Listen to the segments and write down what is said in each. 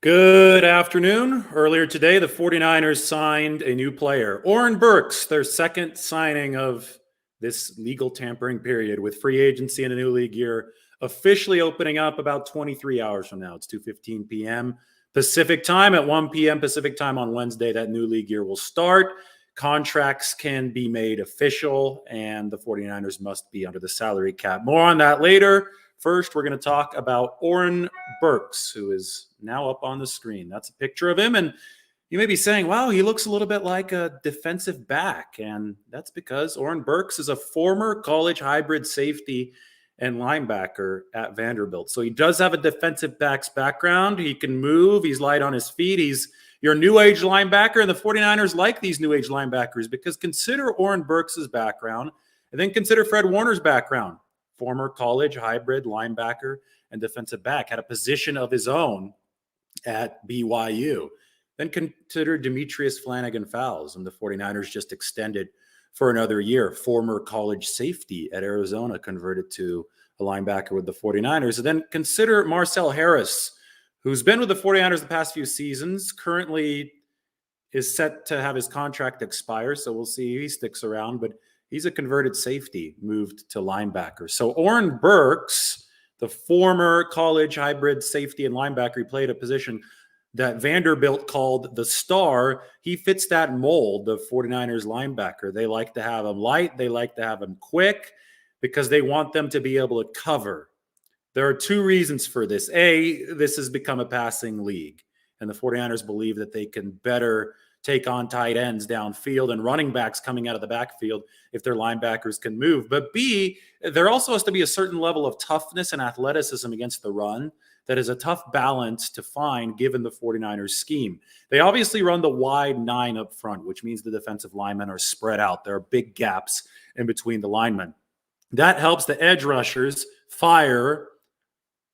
Good afternoon. Earlier today, the 49ers signed a new player, Oren Burks, their second signing of this legal tampering period, with free agency in a new league year officially opening up about 23 hours from now. It's 2:15 p.m. Pacific time. At 1 p.m. Pacific time on Wednesday, that new league year will start. Contracts can be made official, and the 49ers must be under the salary cap. More on that later. First, we're going to talk about Oren Burks, who is now up on the screen. That's a picture of him. And you may be saying, wow, he looks a little bit like a defensive back. And that's because Oren Burks is a former college hybrid safety and linebacker at Vanderbilt. So he does have a defensive back's background. He can move. He's light on his feet. He's your new age linebacker. And the 49ers like these new age linebackers because consider Oren Burks' background and then consider Fred Warner's background. Former college hybrid linebacker and defensive back, had a position of his own at BYU. Then consider Demetrius Flannigan-Fowles, and the 49ers just extended for another year. Former college safety at Arizona, converted to a linebacker with the 49ers. And then consider Marcell Harris, who's been with the 49ers the past few seasons, currently is set to have his contract expire, so we'll see if he sticks around, but he's a converted safety, moved to linebacker. So Oren Burks, the former college hybrid safety and linebacker, he played a position that Vanderbilt called the star. He fits that mold of 49ers linebacker. They like to have him light. They like to have him quick because they want them to be able to cover. There are two reasons for this. A, this has become a passing league, and the 49ers believe that they can better take on tight ends downfield and running backs coming out of the backfield if their linebackers can move. But B, there also has to be a certain level of toughness and athleticism against the run that is a tough balance to find given the 49ers scheme. They obviously run the wide nine up front, which means the defensive linemen are spread out. There are big gaps in between the linemen. That helps the edge rushers fire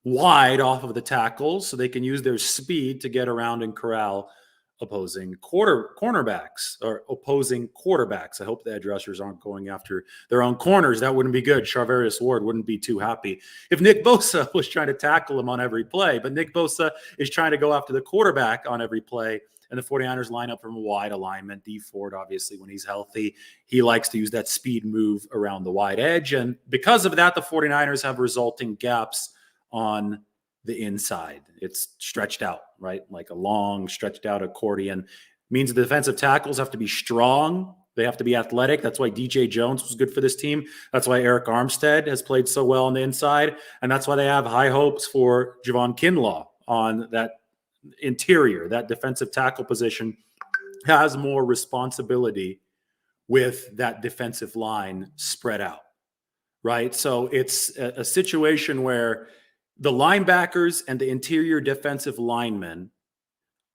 wide off of the tackles so they can use their speed to get around and corral opposing cornerbacks or opposing quarterbacks. I hope the edge rushers aren't going after their own corners. That wouldn't be good. Charvarius Ward wouldn't be too happy if Nick Bosa was trying to tackle him on every play. But Nick Bosa is trying to go after the quarterback on every play. And the 49ers line up from a wide alignment. Dee Ford, obviously, when he's healthy, he likes to use that speed move around the wide edge. And because of that, the 49ers have resulting gaps on the inside. It's stretched out, right? Like a long stretched out accordion. Means the defensive tackles have to be strong. They have to be athletic. That's why DJ Jones was good for this team. That's why Eric Armstead has played so well on the inside. And that's why they have high hopes for Javon Kinlaw on that interior. That defensive tackle position has more responsibility with that defensive line spread out, right? So it's a situation where the linebackers and the interior defensive linemen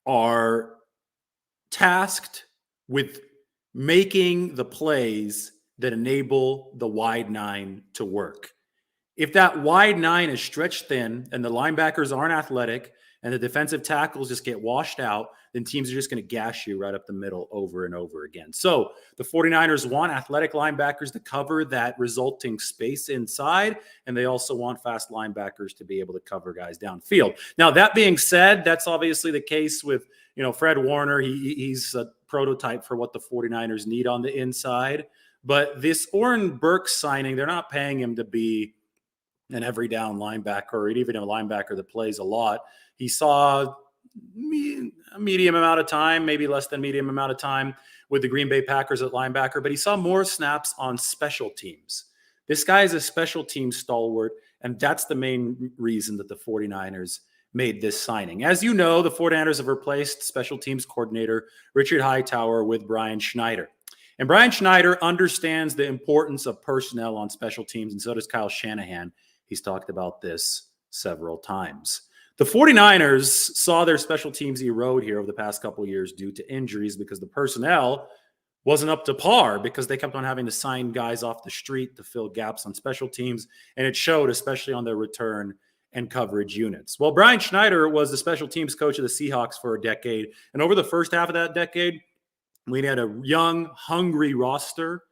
are tasked with making the plays that enable the wide nine to work. If that wide nine is stretched thin and the linebackers aren't athletic and the defensive tackles just get washed out, then teams are just going to gash you right up the middle over and over again. So the 49ers want athletic linebackers to cover that resulting space inside, and they also want fast linebackers to be able to cover guys downfield. Now, that being said, that's obviously the case with, Fred Warner. He's a prototype for what the 49ers need on the inside. But this Oren Burks signing, they're not paying him to be an every down linebacker or even a linebacker that plays a lot. He saw a medium amount of time, maybe less than medium amount of time with the Green Bay Packers at linebacker, but he saw more snaps on special teams. This guy is a special team stalwart, and that's the main reason that the 49ers made this signing. As you know, the 49ers have replaced special teams coordinator Richard Hightower with Brian Schneider. And Brian Schneider understands the importance of personnel on special teams, and so does Kyle Shanahan. He's talked about this several times. The 49ers saw their special teams erode here over the past couple of years due to injuries because the personnel wasn't up to par because they kept on having to sign guys off the street to fill gaps on special teams, and it showed, especially on their return and coverage units. Well, Brian Schneider was the special teams coach of the Seahawks for a decade, and over the first half of that decade, we had a young, hungry roster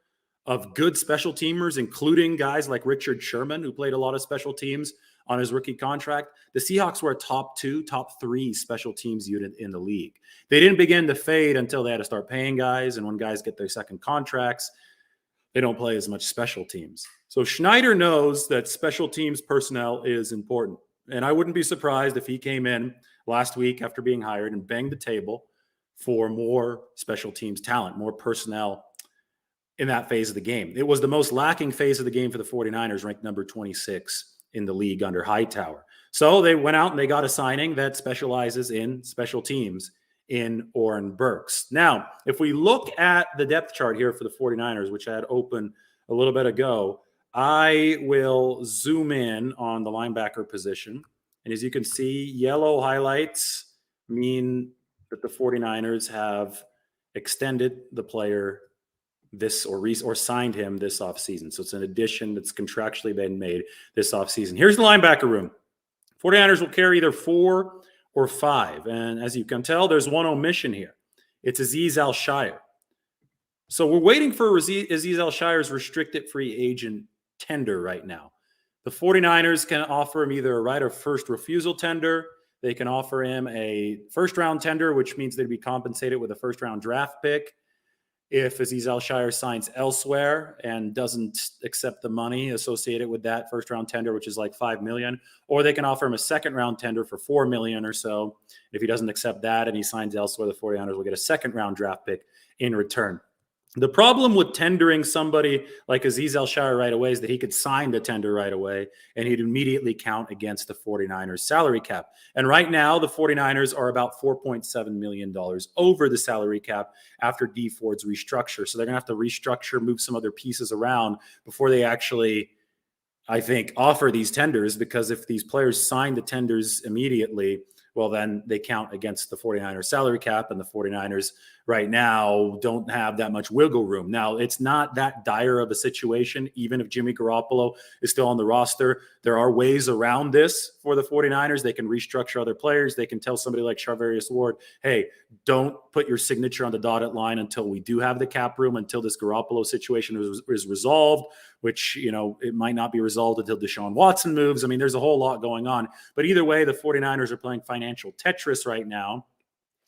of good special teamers, including guys like Richard Sherman, who played a lot of special teams on his rookie contract, the Seahawks were a top 2, top 3 special teams unit in the league. They didn't begin to fade until they had to start paying guys. And when guys get their second contracts, they don't play as much special teams. So Schneider knows that special teams personnel is important. And I wouldn't be surprised if he came in last week after being hired and banged the table for more special teams talent, more personnel in that phase of the game. It was the most lacking phase of the game for the 49ers, ranked number 26 in the league under Hightower. So they went out and they got a signing that specializes in special teams in Oren Burks. Now, if we look at the depth chart here for the 49ers, which I had open a little bit ago, I will zoom in on the linebacker position. And as you can see, yellow highlights mean that the 49ers have extended the player this or signed him this offseason. So it's an addition that's contractually been made this offseason. Here's the linebacker room. 49ers will carry either 4 or 5. And as you can tell, there's one omission here. It's Azeez Al-Shaair. So we're waiting for Azeez Al-Shaair's restricted free agent tender right now. The 49ers can offer him either a right of first refusal tender. They can offer him a first-round tender, which means they'd be compensated with a first-round draft pick if Azeez Al-Shaair signs elsewhere and doesn't accept the money associated with that first-round tender, which is like $5 million, or they can offer him a second-round tender for $4 million or so. If he doesn't accept that and he signs elsewhere, the 49ers will get a second-round draft pick in return. The problem with tendering somebody like Azeez Al-Shaair right away is that he could sign the tender right away and he'd immediately count against the 49ers salary cap. And right now, the 49ers are about $4.7 million over the salary cap after Dee Ford's restructure. So they're going to have to restructure, move some other pieces around before they actually, I think, offer these tenders, because if these players sign the tenders immediately, well, then they count against the 49ers salary cap, and the 49ers right now don't have that much wiggle room. Now, it's not that dire of a situation. Even if Jimmy Garoppolo is still on the roster, there are ways around this for the 49ers. They can restructure other players. They can tell somebody like Charvarius Ward, hey, don't put your signature on the dotted line until we do have the cap room, until this Garoppolo situation is resolved, which, you know, it might not be resolved until Deshaun Watson moves. I mean, there's a whole lot going on. But either way, the 49ers are playing financial Tetris right now,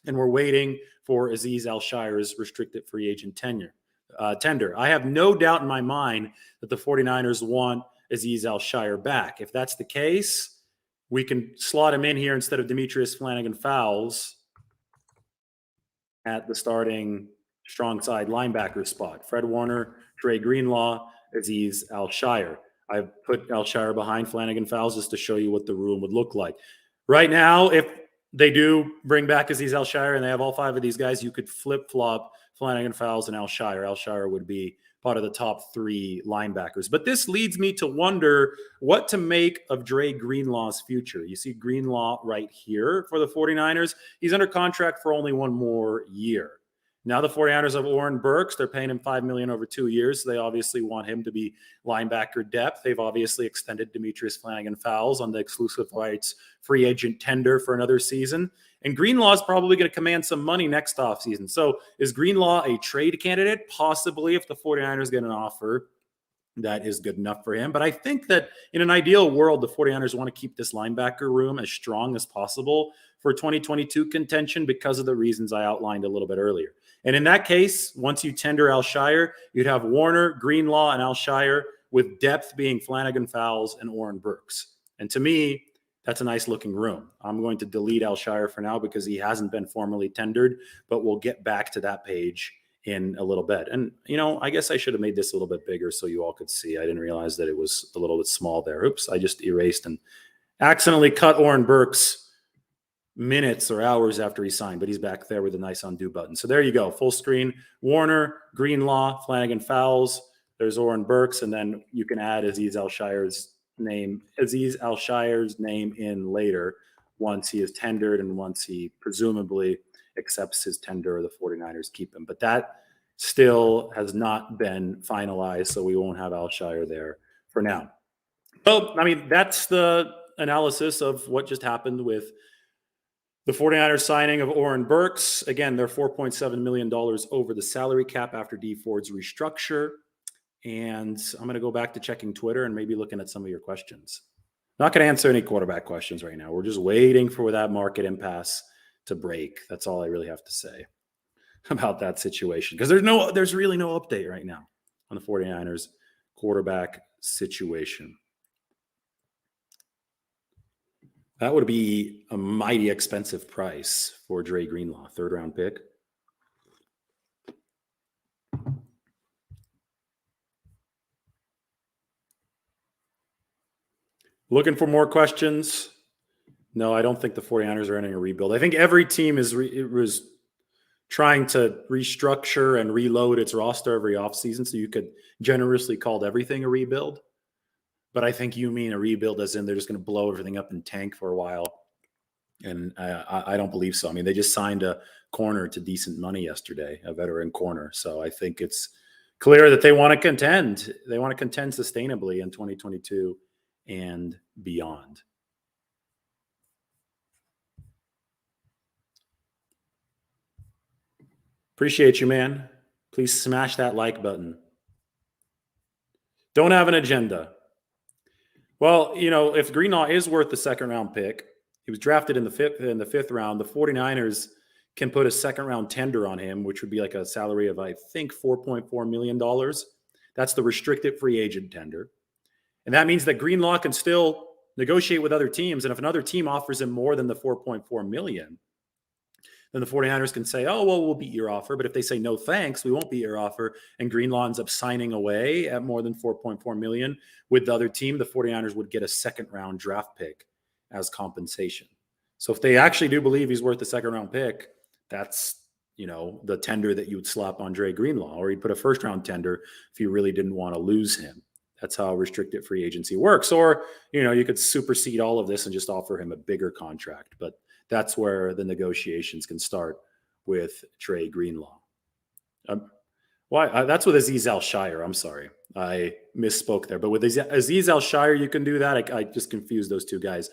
and we're waiting for Azeez Al-Shaair's restricted free agent tender. I have no doubt in my mind that the 49ers want Azeez Al-Shaair back. If that's the case, we can slot him in here instead of Demetrius Flannigan-Fowles at the starting strong side linebacker spot. Fred Warner, Dre Greenlaw, Azeez Al-Shaair. I put Al-Shaair behind Flannigan-Fowles just to show you what the room would look like. Right now, if they do bring back Azeez Al-Shaair and they have all 5 of these guys, you could flip-flop Flannigan-Fowles and Al-Shaair. Al-Shaair would be part of the top 3 linebackers. But this leads me to wonder what to make of Dre Greenlaw's future. You see Greenlaw right here for the 49ers. He's under contract for only 1 more year. Now the 49ers have Oren Burks. They're paying him $5 million over 2 years. So they obviously want him to be linebacker depth. They've obviously extended Demetrius Flannigan-Fowles on the exclusive rights free agent tender for another season. And Greenlaw is probably going to command some money next offseason. So is Greenlaw a trade candidate? Possibly, if the 49ers get an offer that is good enough for him. But I think that in an ideal world, the 49ers want to keep this linebacker room as strong as possible for 2022 contention because of the reasons I outlined a little bit earlier. And in that case, once you tender Al-Shaair, you'd have Warner, Greenlaw, and Al-Shaair, with depth being Flannigan-Fowles and Oren Burks. And to me, that's a nice looking room. I'm going to delete Al-Shaair for now because he hasn't been formally tendered, but we'll get back to that page in a little bit. And, you know, I guess I should have made this a little bit bigger so you all could see. I didn't realize that it was a little bit small there. Oops, I just erased and accidentally cut Oren Burks minutes or hours after he signed, but he's back there with a nice undo button. So there you go, full screen. Warner, Greenlaw, Flannigan-Fowles. There's Oren Burks, and then you can add Azeez Al-Shaair's name in later once he is tendered and once he presumably accepts his tender, or the 49ers keep him. But that still has not been finalized, so we won't have Al-Shaair there for now. So, I mean, that's the analysis of what just happened with the 49ers signing of Oren Burks. Again, they're $4.7 million over the salary cap after Dee Ford's restructure. And I'm going to go back to checking Twitter and maybe looking at some of your questions. Not going to answer any quarterback questions right now. We're just waiting for that market impasse to break. That's all I really have to say about that situation, because there's really no update right now on the 49ers quarterback situation. That would be a mighty expensive price for Dre Greenlaw, 3rd round pick. Looking for more questions? No, I don't think the 49ers are entering a rebuild. I think every team was trying to restructure and reload its roster every offseason, so you could generously call everything a rebuild. But I think you mean a rebuild as in they're just going to blow everything up and tank for a while. And I don't believe so. I mean, they just signed a corner to decent money yesterday, a veteran corner. So I think it's clear that they want to contend. They want to contend sustainably in 2022 and beyond. Appreciate you, man. Please smash that like button. Don't have an agenda. Well, if Greenlaw is worth the 2nd round pick, he was drafted in the fifth round. The 49ers can put a 2nd round tender on him, which would be like a salary of, I think, $4.4 million. That's the restricted free agent tender. And that means that Greenlaw can still negotiate with other teams. And if another team offers him more than the $4.4 million, then the 49ers can say, oh, well, we'll beat your offer. But if they say, no, thanks, we won't beat your offer, and Greenlaw ends up signing away at more than $4.4 million with the other team, the 49ers would get a 2nd round draft pick as compensation. So if they actually do believe he's worth the 2nd round pick, that's, the tender that you would slap on Dre Greenlaw, or you'd put a 1st round tender if you really didn't want to lose him. That's how restricted free agency works. Or, you could supersede all of this and just offer him a bigger contract. But that's where the negotiations can start with Dre Greenlaw. That's with Azeez Al-Shire. I'm sorry. I misspoke there. But with Azeez Al-Shire, you can do that. I just confused those two guys.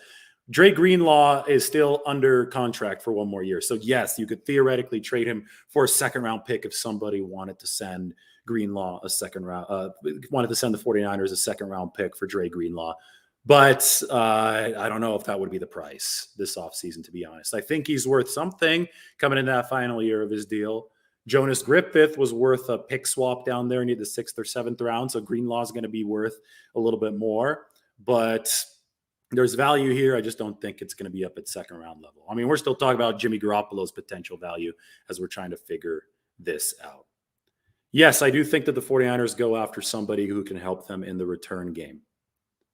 Dre Greenlaw is still under contract for 1 more year. So, yes, you could theoretically trade him for a 2nd round pick if somebody wanted to send Greenlaw a 2nd round, wanted to send the 49ers a 2nd round pick for Dre Greenlaw. But I don't know if that would be the price this offseason, to be honest. I think he's worth something coming into that final year of his deal. Jonas Griffith was worth a pick swap down there near the 6th or 7th round. So Greenlaw is going to be worth a little bit more. But there's value here. I just don't think it's going to be up at 2nd round level. I mean, we're still talking about Jimmy Garoppolo's potential value as we're trying to figure this out. Yes, I do think that the 49ers go after somebody who can help them in the return game.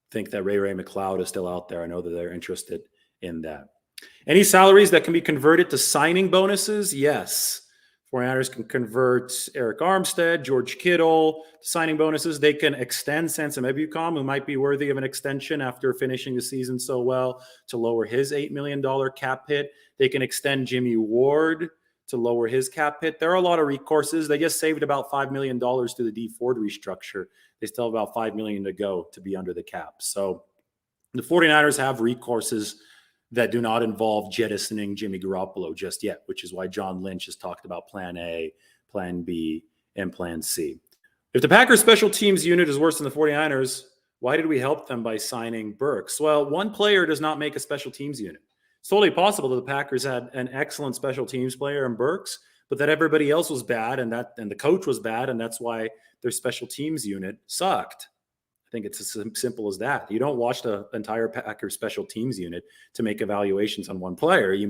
Think that Ray McLeod is still out there. I know that they're interested in that. Any salaries that can be converted to signing bonuses? Yes. 49ers can convert Eric Armstead, George Kittle to signing bonuses. They can extend Sansa Mebucom, who might be worthy of an extension after finishing the season so well, to lower his $8 million cap hit. They can extend Jimmy Ward to lower his cap hit. There are a lot of recourses. They just saved about $5 million through the Dee Ford restructure. They still have about $5 million to go to be under the cap. So the 49ers have recourses that do not involve jettisoning Jimmy Garoppolo just yet, which is why John Lynch has talked about plan A, plan B, and plan C. If the Packers special teams unit is worse than the 49ers, why did we help them by signing Burks? Well, one player does not make a special teams unit. It's totally possible that the Packers had an excellent special teams player in Burks, but that everybody else was bad and the coach was bad, and that's why their special teams unit sucked. I think it's as simple as that. You don't watch the entire Packers special teams unit to make evaluations on one player. You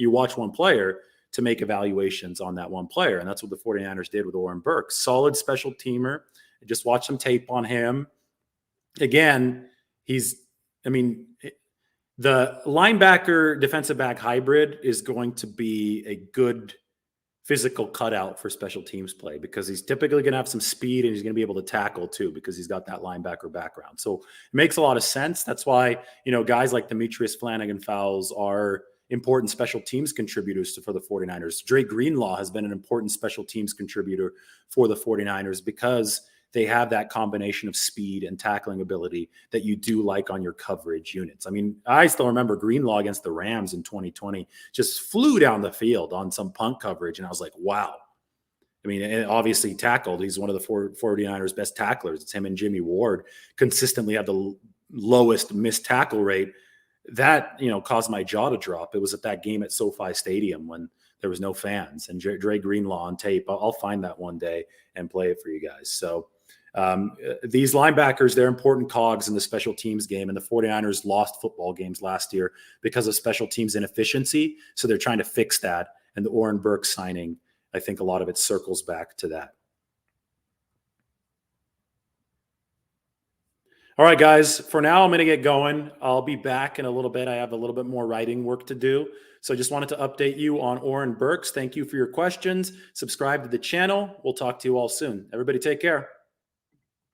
watch one player to make evaluations on that one player. And that's what the 49ers did with Oren Burks. Solid special teamer. I just watched some tape on him. Again, the linebacker defensive back hybrid is going to be a good physical cutout for special teams play because he's typically going to have some speed and he's going to be able to tackle too because he's got that linebacker background. So it makes a lot of sense. That's why, guys like Demetrius Flannigan-Fowles are important special teams contributors for the 49ers. Dre Greenlaw has been an important special teams contributor for the 49ers because they have that combination of speed and tackling ability that you do like on your coverage units. I mean, I still remember Greenlaw against the Rams in 2020 just flew down the field on some punt coverage, and I was like, wow. I mean, and obviously he tackled. He's one of the 49ers' best tacklers. It's him and Jimmy Ward consistently have the lowest missed tackle rate. That, caused my jaw to drop. It was at that game at SoFi Stadium when there was no fans, and Dre Greenlaw on tape. I'll find that one day and play it for you guys. So these linebackers, they're important cogs in the special teams game, and the 49ers lost football games last year because of special teams inefficiency. So they're trying to fix that. And the Oren Burks signing, I think a lot of it circles back to that. All right, guys, for now, I'm going to get going. I'll be back in a little bit. I have a little bit more writing work to do. So I just wanted to update you on Oren Burks. Thank you for your questions. Subscribe to the channel. We'll talk to you all soon. Everybody take care.